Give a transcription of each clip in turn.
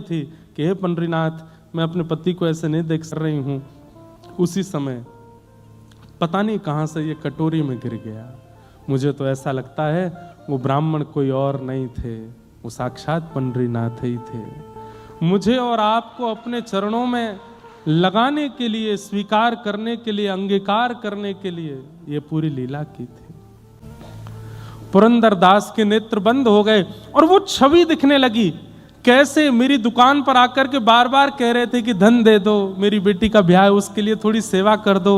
थी कि हे पंडरीनाथ, मैं अपने पति को ऐसे नहीं देख रही हूं। उसी समय पता नहीं कहां से ये कटोरी में गिर गया। मुझे तो ऐसा लगता है वो ब्राह्मण कोई और नहीं थे, वो साक्षात पंडरीनाथ ही थे। मुझे और आपको अपने चरणों में लगाने के लिए, स्वीकार करने के लिए, अंगीकार करने के लिए ये पूरी लीला की थी। पुरंदर दास के नेत्र बंद हो गए और वो छवि दिखने लगी। कैसे मेरी दुकान पर आकर के बार बार कह रहे थे कि धन दे दो, मेरी बेटी का ब्याह है, उसके लिए थोड़ी सेवा कर दो।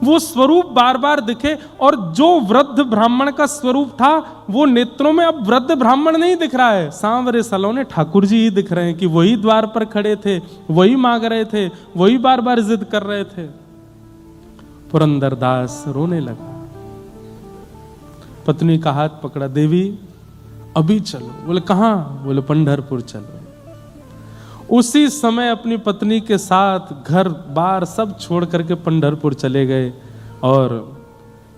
वो स्वरूप बार बार दिखे और जो वृद्ध ब्राह्मण का स्वरूप था वो नेत्रों में अब वृद्ध ब्राह्मण नहीं दिख रहा है, सांवरे सलोने ठाकुर जी ही दिख रहे हैं कि वही द्वार पर खड़े थे, वही मांग रहे थे, वही बार बार जिद कर रहे थे। पुरंदर दास रोने लगा। पत्नी का हाथ पकड़ा, देवी अभी चलो। बोले कहां? बोले पंढरपुर चलो। उसी समय अपनी पत्नी के साथ घर बार सब छोड़ करके पंढरपुर चले गए और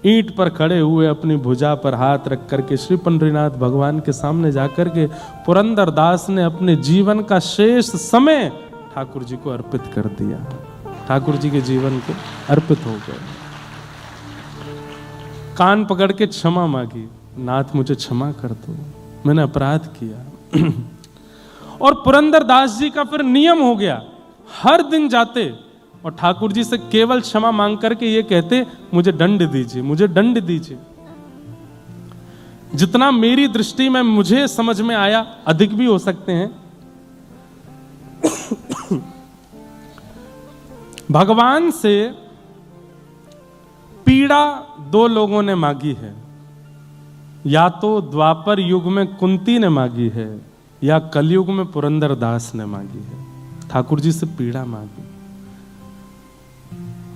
ईंट पर खड़े हुए अपनी भुजा पर हाथ रख करके श्री पंडरीनाथ भगवान के सामने जाकर के पुरंदर दास ने अपने जीवन का शेष समय ठाकुर जी को अर्पित कर दिया। ठाकुर जी के जीवन को अर्पित हो गए। कान पकड़ के क्षमा मांगी, नाथ मुझे क्षमा कर दो, मैंने अपराध किया। और पुरंदर दास जी का फिर नियम हो गया, हर दिन जाते और ठाकुर जी से केवल क्षमा मांग करके ये कहते, मुझे दंड दीजिए, मुझे दंड दीजिए। जितना मेरी दृष्टि में मुझे समझ में आया, अधिक भी हो सकते हैं। भगवान से पीड़ा दो लोगों ने मांगी है, या तो द्वापर युग में कुंती ने मांगी है या कलयुग में पुरंदर दास ने मांगी है। ठाकुर जी से पीड़ा मांगी।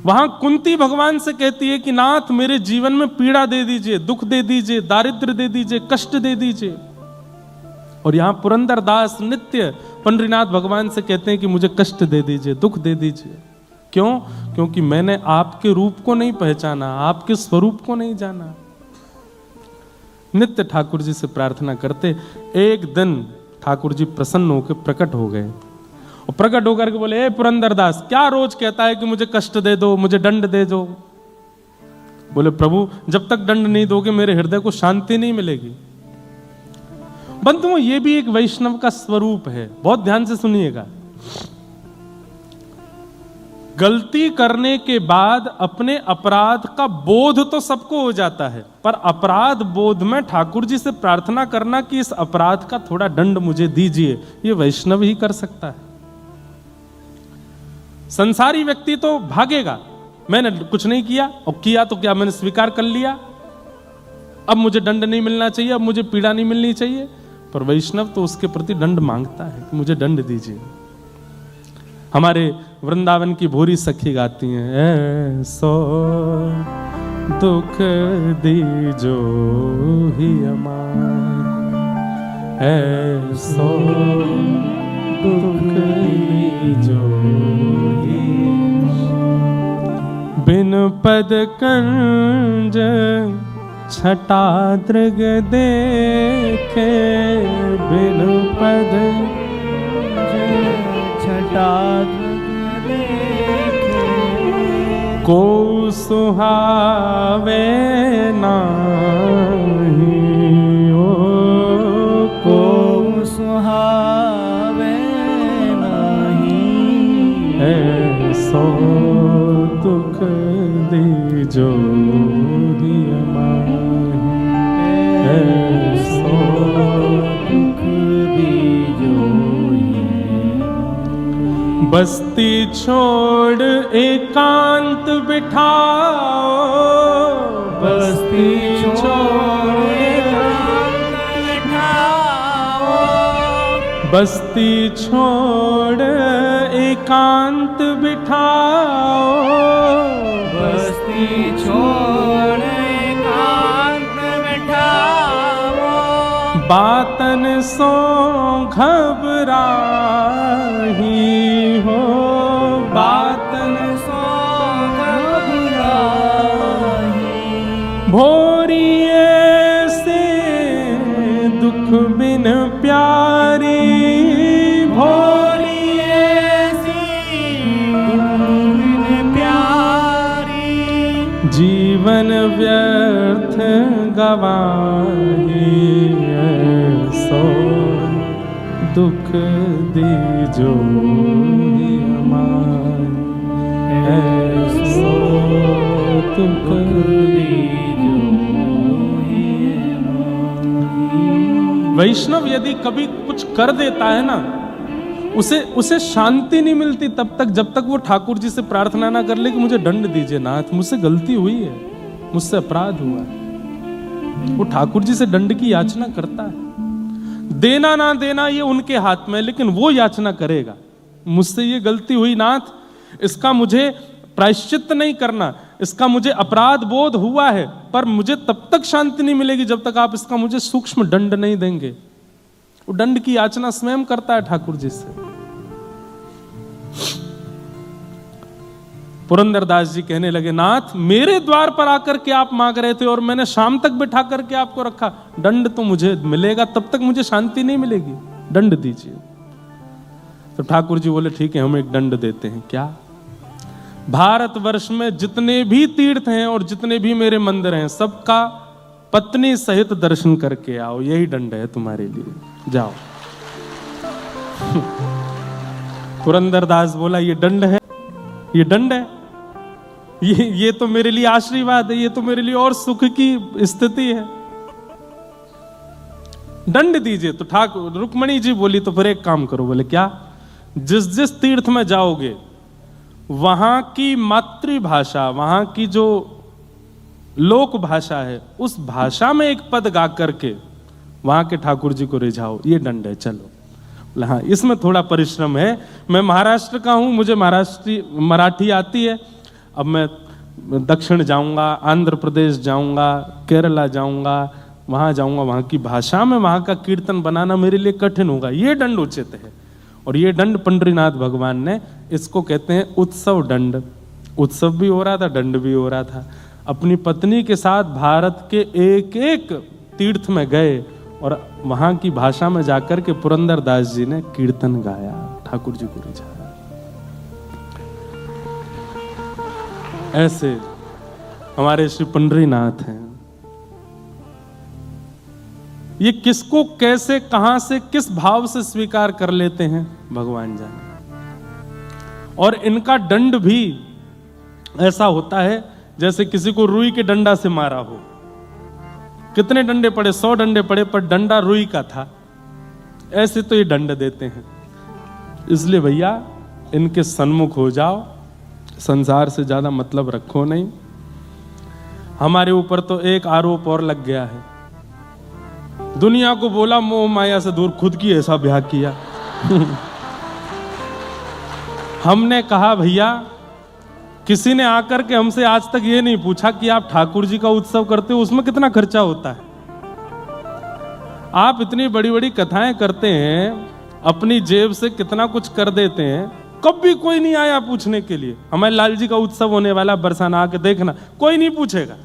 वहां कुंती भगवान से कहती है कि नाथ मेरे जीवन में पीड़ा दे दीजिए, दुख दे दीजिए, दारिद्र्य दे दीजिए, कष्ट दे दीजिए। और यहां पुरंदर दास नित्य पंडरीनाथ भगवान से कहते हैं कि मुझे कष्ट दे दीजिए, दुख दे दीजिए। क्यों? क्योंकि मैंने आपके रूप को नहीं पहचाना, आपके स्वरूप को नहीं जाना। नित्य ठाकुर जी से प्रार्थना करते। एक दिन ठाकुर जी प्रसन्न होकर प्रकट हो गए और प्रकट होकर के बोले, ए पुरंदर दास, क्या रोज कहता है कि मुझे कष्ट दे दो, मुझे दंड दे दो। बोले प्रभु, जब तक दंड नहीं दोगे मेरे हृदय को शांति नहीं मिलेगी। बंधुओं, ये भी एक वैष्णव का स्वरूप है। बहुत ध्यान से सुनिएगा। गलती करने के बाद अपने अपराध का बोध तो सबको हो जाता है, पर अपराध बोध में ठाकुर जी से प्रार्थना करना कि इस अपराध का थोड़ा दंड मुझे दीजिए, ये वैष्णव ही कर सकता है। संसारी व्यक्ति तो भागेगा, मैंने कुछ नहीं किया, और किया तो क्या, मैंने स्वीकार कर लिया, अब मुझे दंड नहीं मिलना चाहिए, अब मुझे पीड़ा नहीं मिलनी चाहिए। पर वैष्णव तो उसके प्रति दंड मांगता है कि मुझे दंड दीजिए। हमारे वृंदावन की भूरी सखी गाती हैं, ऐसो दुख दीजो ही अमार, ऐसो दुख दीजो ही, बिन पद कंज छटा दृग देखे, बिन पद छटा को सुहावे नाही, ओ को सुहावे नाही, ऐसो दुख दीजो ही अमाही, ऐसो दुख दीजो ही। बस्ती छोड़ एकांत बिठाओ, बस्ती छोड़ एकांत बिठाओ, बस्ती छोड़ एकांत बिठाओ, बस्ती छोड़ एकांत बिठाओ, बातन सो घबराही हो, बातन सो घबराही, भोरिए से दुख बिन प्यारी, भो गवाही सो दुख दीजो सो दुख दीजो। वैष्णव यदि कभी कुछ कर देता है ना, उसे शांति नहीं मिलती तब तक जब तक वो ठाकुर जी से प्रार्थना ना कर ले कि मुझे दंड दीजिए नाथ, मुझसे गलती हुई है, मुझसे अपराध हुआ है। वो ठाकुर जी से दंड की याचना करता है। देना ना देना ये उनके हाथ में, लेकिन वो याचना करेगा, मुझसे ये गलती हुई नाथ, इसका मुझे प्रायश्चित नहीं करना, इसका मुझे अपराध बोध हुआ है, पर मुझे तब तक शांति नहीं मिलेगी जब तक आप इसका मुझे सूक्ष्म दंड नहीं देंगे। वो दंड की याचना स्वयं करता है ठाकुर जी से। पुरंदरदास जी कहने लगे, नाथ मेरे द्वार पर आकर के आप मांग रहे थे और मैंने शाम तक बिठा करके आपको रखा, दंड तो मुझे मिलेगा, तब तक मुझे शांति नहीं मिलेगी, दंड दीजिए। तो ठाकुर जी बोले ठीक है, हम एक दंड देते हैं। क्या? भारतवर्ष में जितने भी तीर्थ हैं और जितने भी मेरे मंदिर हैं, सबका पत्नी सहित दर्शन करके आओ, यही दंड है तुम्हारे लिए, जाओ। पुरंदरदास बोला ये दंड है, ये दंड है, ये तो मेरे लिए आशीर्वाद है, ये तो मेरे लिए और सुख की स्थिति है, दंड दीजिए। तो ठाकुर रुक्मणी जी बोली तो फिर एक काम करो। बोले क्या? जिस जिस तीर्थ में जाओगे वहां की मातृभाषा, वहां की जो लोक भाषा है, उस भाषा में एक पद गा करके वहां के ठाकुर जी को रिझाओ, ये दंड है, चलो। हाँ, इसमें थोड़ा परिश्रम है, मैं महाराष्ट्र का हूं, मुझे मराठी आती है, अब मैं दक्षिण जाऊंगा, आंध्र प्रदेश जाऊंगा, केरला जाऊंगा, वहां जाऊंगा, वहां की भाषा में वहां का कीर्तन बनाना मेरे लिए कठिन होगा, ये दंड उचित है। और ये दंड पंडरीनाथ भगवान ने, इसको कहते हैं उत्सव दंड। उत्सव भी हो रहा था, दंड भी हो रहा था। अपनी पत्नी के साथ भारत के एक एक तीर्थ में गए और वहां की भाषा में जाकर के पुरंदरदास जी ने कीर्तन गाया, ठाकुर जी को रिझाया। ऐसे हमारे श्री पंडरीनाथ हैं। ये किसको कैसे, कहां से, किस भाव से स्वीकार कर लेते हैं भगवान जाने। और इनका दंड भी ऐसा होता है जैसे किसी को रुई के डंडा से मारा हो। कितने डंडे पड़े? 100 डंडे पड़े, पर डंडा रुई का था। ऐसे तो ये दंड देते हैं। इसलिए भैया इनके सन्मुख हो जाओ, संसार से ज्यादा मतलब रखो नहीं। हमारे ऊपर तो एक आरोप और लग गया है, दुनिया को बोला मोह माया से दूर, खुद की ऐसा ब्याह किया। हमने कहा भैया, किसी ने आकर के हमसे आज तक ये नहीं पूछा कि आप ठाकुर जी का उत्सव करते हो, उसमें कितना खर्चा होता है। आप इतनी बड़ी बड़ी कथाएं करते हैं, अपनी जेब से कितना कुछ कर देते हैं, कभी कोई नहीं आया पूछने के लिए। हमारे लाल जी का उत्सव होने वाला, बरसाना, आके देखना, कोई नहीं पूछेगा।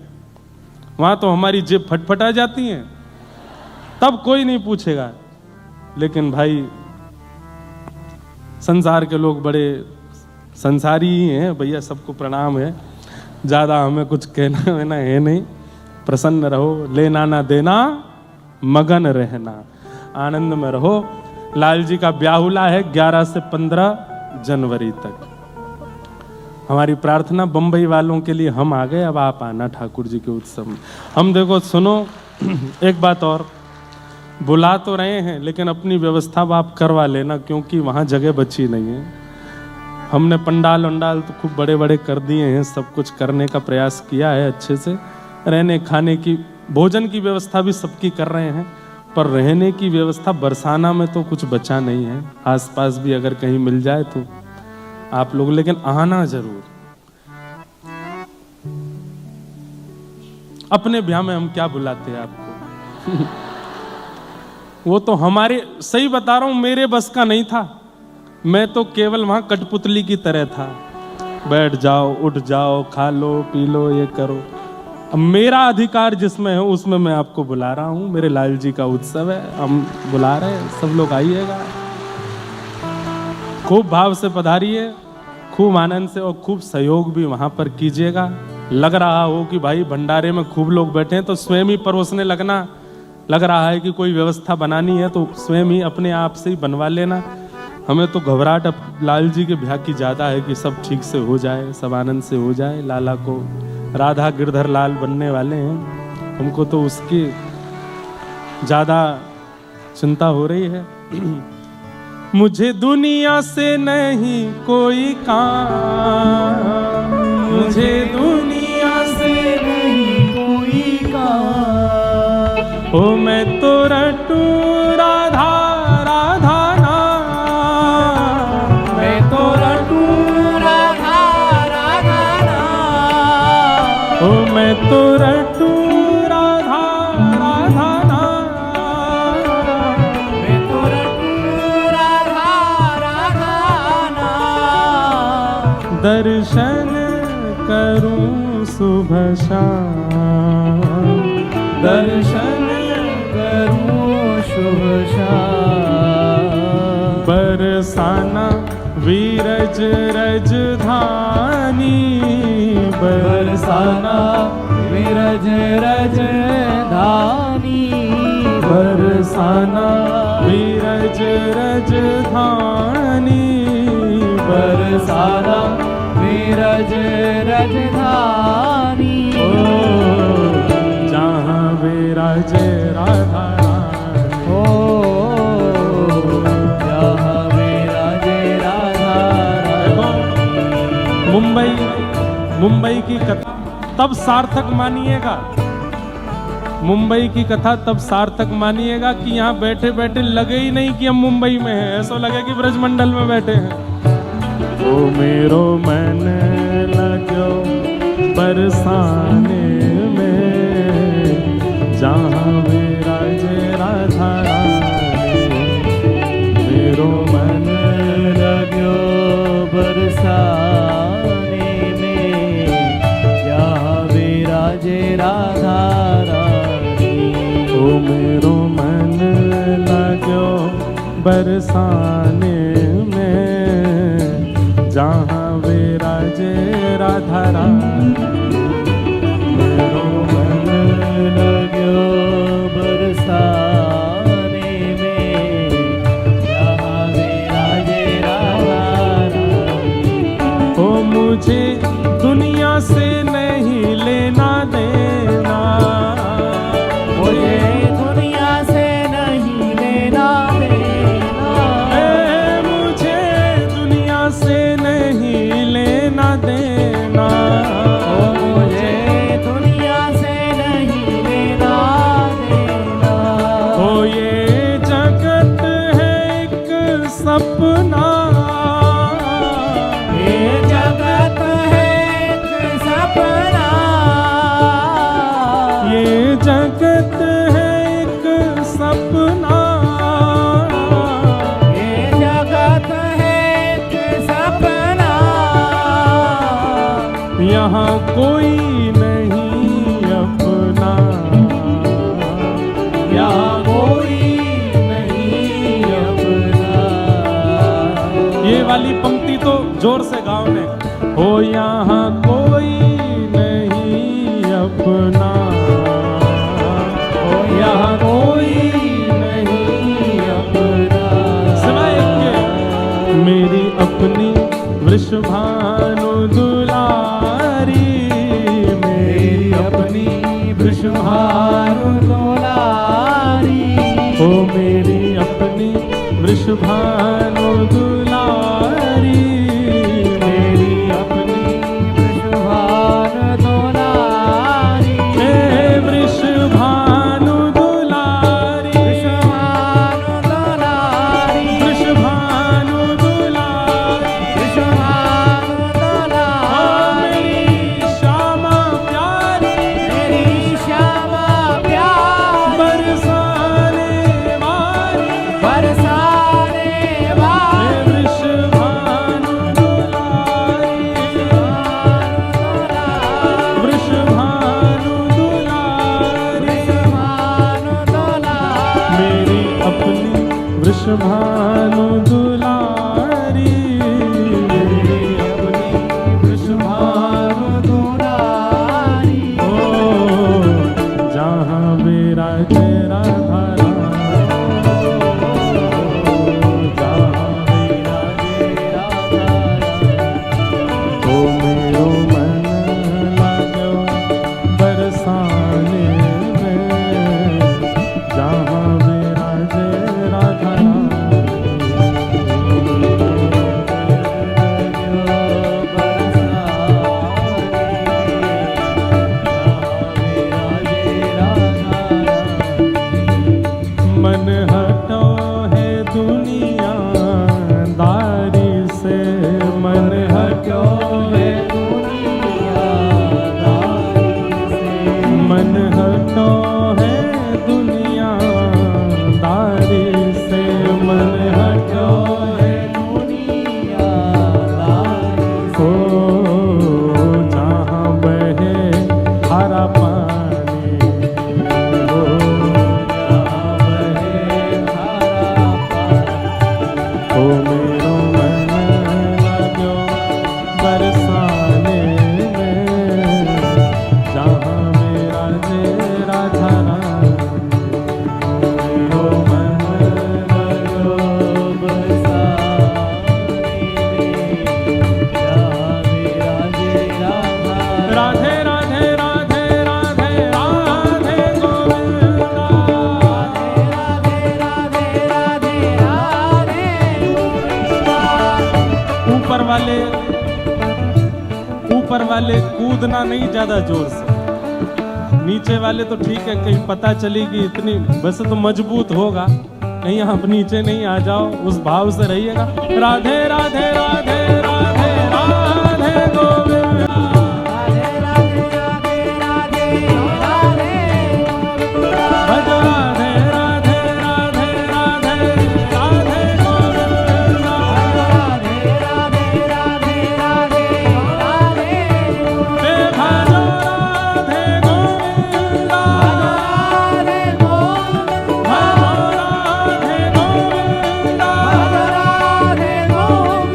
वहां तो हमारी जेब फटफटा जाती है, तब कोई नहीं पूछेगा। लेकिन भाई संसार के लोग बड़े संसारी ही हैं भैया, सबको प्रणाम है, ज्यादा हमें कुछ कहना वेना है नहीं। प्रसन्न रहो, लेना ना देना, मगन रहना, आनंद में रहो। लाल जी का ब्याहुला है 11 से 15 जनवरी तक। हमारी प्रार्थना बंबई वालों के लिए, हम आ गए, अब आप आना ठाकुर जी के उत्सव में। हम देखो सुनो, एक बात और, बुला तो रहे हैं लेकिन अपनी व्यवस्था आप करवा लेना, क्योंकि वहां जगह बची नहीं है। हमने पंडाल वंडाल तो खूब बड़े बड़े कर दिए हैं, सब कुछ करने का प्रयास किया है अच्छे से। रहने खाने की, भोजन की व्यवस्था भी सबकी कर रहे हैं, पर रहने की व्यवस्था बरसाना में तो कुछ बचा नहीं है। आसपास भी अगर कहीं मिल जाए तो आप लोग, लेकिन आना जरूर। अपने ब्याह में हम क्या बुलाते हैं आपको। वो तो हमारे, सही बता रहा हूं, मेरे बस का नहीं था। मैं तो केवल वहां कठपुतली की तरह था, बैठ जाओ, उठ जाओ, खा लो, पी लो, ये करो। अब मेरा अधिकार जिसमें है उसमें मैं आपको बुला रहा हूं। मेरे लाल जी का उत्सव है, हम बुला रहे हैं, सब लोग आइएगा, खूब भाव से पधारिए, खूब आनंद से, और खूब सहयोग भी वहां पर कीजिएगा। लग रहा हो कि भाई भंडारे में खूब लोग बैठे हैं तो स्वयं ही परोसने लगना, लग रहा है कि कोई व्यवस्था बनानी है तो स्वयं ही अपने आप से ही बनवा लेना। हमें तो घबराहट अब लाल जी के ब्याह की ज़्यादा है कि सब ठीक से हो जाए, सब आनंद से हो जाए। लाला को राधा गिरधर लाल बनने वाले हैं, हमको तो उसकी ज़्यादा चिंता हो रही है। मुझे दुनिया से नहीं कोई काम, मुझे दुनिया से नहीं कोई काम, ओ मैं तो रटू राधा राधा नाम, मैं तो रटू राधा राधा नाम, ओ मैं तो रटू राधा राधा नाम, मैं तो रटू राधा राधा नाम, दर्शन करूं सुबह शाम, दर्शन करूं शुभ शाम, बरसाना वीरज रजधानी, बरसाना वीरज रजधानी, बरसाना वीरज रजधानी, बरसाना वीरज रजधानी, जहाँ विराजे राधा रानी, ओ जहाँ विराजे राधा रानी। मुंबई की कथा तब सार्थक मानिएगा, मुंबई की कथा तब सार्थक मानिएगा कि यहाँ बैठे बैठे लगे ही नहीं कि हम मुंबई में हैं, ऐसा लगे कि ब्रजमंडल में बैठे हैं। ओ मेरो मन लगो बरसाने में, जहाँ विराजे राधा रानी, मेरो मन लगो बरसाने में, जहाँ विराजे राधा रानी, ओ मेरो मन लगो बरसाने में, जहाँ विराजे राधा रानी, मेरो मन लगो बरसाने में, जहाँ विराजे राधा रानी, ओ मुझे दुनिया से नहीं लेना देना, मुझे दुनिया से नहीं लेना देना, मुझे दुनिया से नहीं लेना देना, मुझे दुनिया से नहीं लेना देना, ओ ये जगत है एक सपना, ये जगत है एक सपना, ये जगत है एक सपना, ये जगत है एक सपना, यहाँ कोई नहीं अपना, यहाँ कोई नहीं अपना। ये वाली पंक्ति तो जोर से गाओ ने, हो यहाँ कोई नहीं अपना, हो यहाँ कोई नहीं अपना, सिवाय के मेरी अपनी वृषभानु दुलारी, मेरी अपनी वृषभानु दुलारी, ओ मेरी अपनी वृषभानु दुलारी, मेरी अपनी वृषभानु दुलारी, हे वृषभानु दुलारी, वृषभानु दुलारी, वृषभानु दुलारी, वृषभानु दुलारी, मेरी श्यामा प्यारी, मेरी श्यामा प्यारी, बरसाने वाली, बरसाने वाली, मेरो मन लाग्यो बरसाने में, जहाँ मेरा जे राधा रानी। मेरो मन लाग्यो बरसाने में, जहाँ मेरा जे राधा। राधे राधे राधे राधे राधे गोविंदा, ऊपर वाले कूदना नहीं ज्यादा जोर से, नीचे वाले तो ठीक है, कहीं पता चलेगी इतनी, वैसे तो मजबूत होगा, कहीं आप नीचे नहीं आ जाओ, उस भाव से रहिएगा। राधे राधे राधे राधे राधे गोविंदा, भजो राधे राधे राधे राधे राधे गोविंदा, हे भजो राधे गोविंदा, भजो राधे गोविंदा,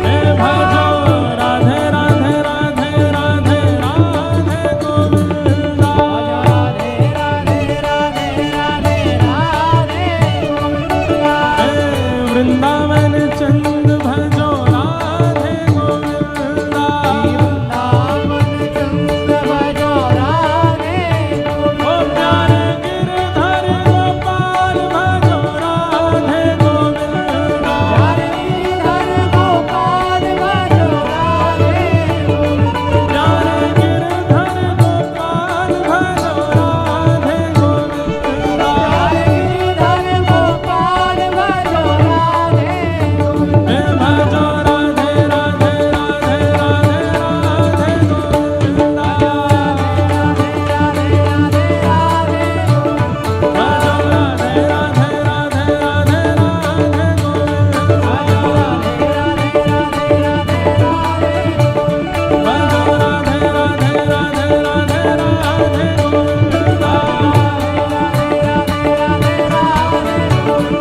हे भजो राधे राधे राधे राधे राधे गोविंदा, हे वृंदावन चंद भजो राधे गोविंदा, ओ प्यारे गिरधर गोपाल भजो राधे गोविंदा, प्यारे गिरधर गोपाल भजो राधे गोविंदा, हे भजो राधे राधे राधे राधे राधे गोविंदा, भजो राधे राधे राधे राधे राधे गोविंदा, भजो राधे राधे राधे राधे राधे गोविंदा, हे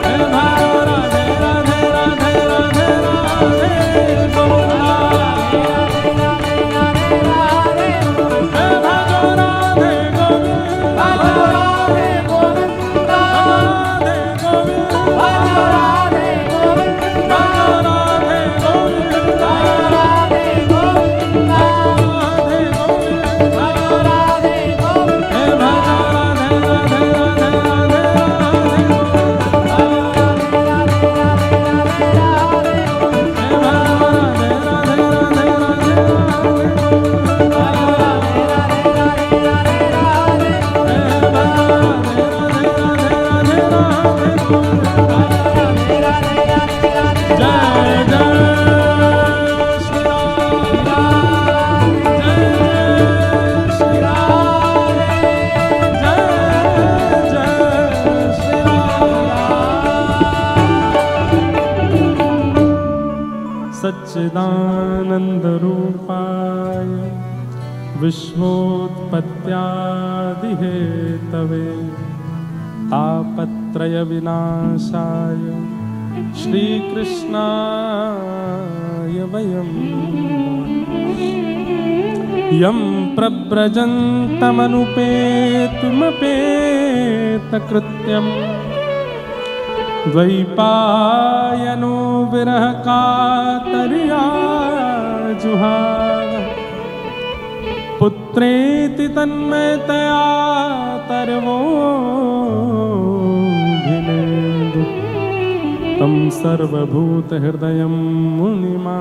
भजो राधे राधे राधे राधे राधे गोविंदा, हे भजो राधे गोविंदा, राधे गोविंदा, राधे गोविंदा, राधे गोविंदा, राधे गोविंदा, राधे गोविंदा, राधे गोविंदा, राधे गोविंदा, हे भजो राधे राधे राधे राधे राधे गोविंदा, हे भजो राधे राधे राधे जय जय श्री राम, जय श्री राम, जय जय श्री राम। सच्चिदानंद रूपाय विश्वोत्पत्त्यादि हेतवे तापत्रय विनाशाय श्रीकृष्णाय वयं यं प्रव्रजन्तमनुपेतुमपेतकृत्यं द्वैपायनो विरह कातर्या जुहाव पुत्रेति तन्मयतया तर्वोऽभिनेदु तं सर्वभूतहृदयं मुनिमानतोऽस्मि।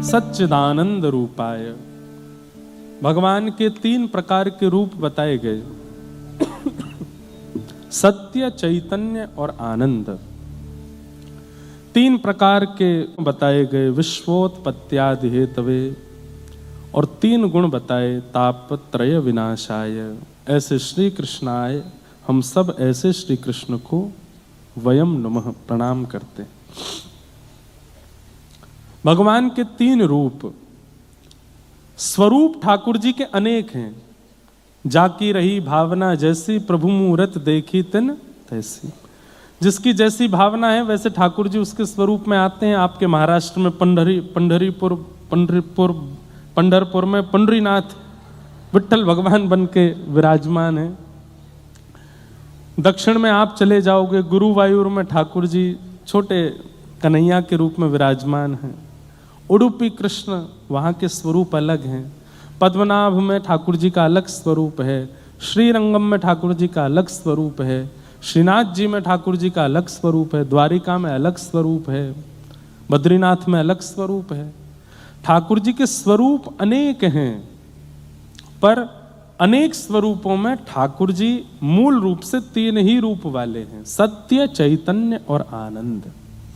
सच्चिदानंद रूपाय, भगवान के 3 प्रकार के रूप बताए गए, सत्य, चैतन्य और आनंद। 3 प्रकार के बताए गए, विश्वोत्पत्त्यादि हेतवे, और 3 गुण बताए, तापत्रय विनाशाय। ऐसे श्री कृष्ण आए, हम सब ऐसे श्री कृष्ण को वयम नमः प्रणाम करते। भगवान के 3 रूप, स्वरूप ठाकुर जी के अनेक हैं। जाकी रही भावना जैसी, प्रभु मूरत देखी तिन तैसी। जिसकी जैसी भावना है वैसे ठाकुर जी उसके स्वरूप में आते हैं। आपके महाराष्ट्र में पंढरपुर में पंडरीनाथ विट्ठल भगवान बन के विराजमान है। दक्षिण में आप चले जाओगे गुरुवायूर में ठाकुर जी छोटे कन्हैया के रूप में विराजमान हैं। उडुपी कृष्ण वहाँ के स्वरूप अलग हैं। पद्मनाभ में ठाकुर जी का अलग स्वरूप है। श्रीरंगम में ठाकुर जी का अलग स्वरूप है। श्रीनाथ जी में ठाकुर जी का अलग स्वरूप है। द्वारिका में अलग स्वरूप है। बद्रीनाथ में अलग स्वरूप है। ठाकुर जी के स्वरूप अनेक हैं, पर अनेक स्वरूपों में ठाकुर जी मूल रूप से तीन ही रूप वाले हैं, सत्य, चैतन्य और आनंद।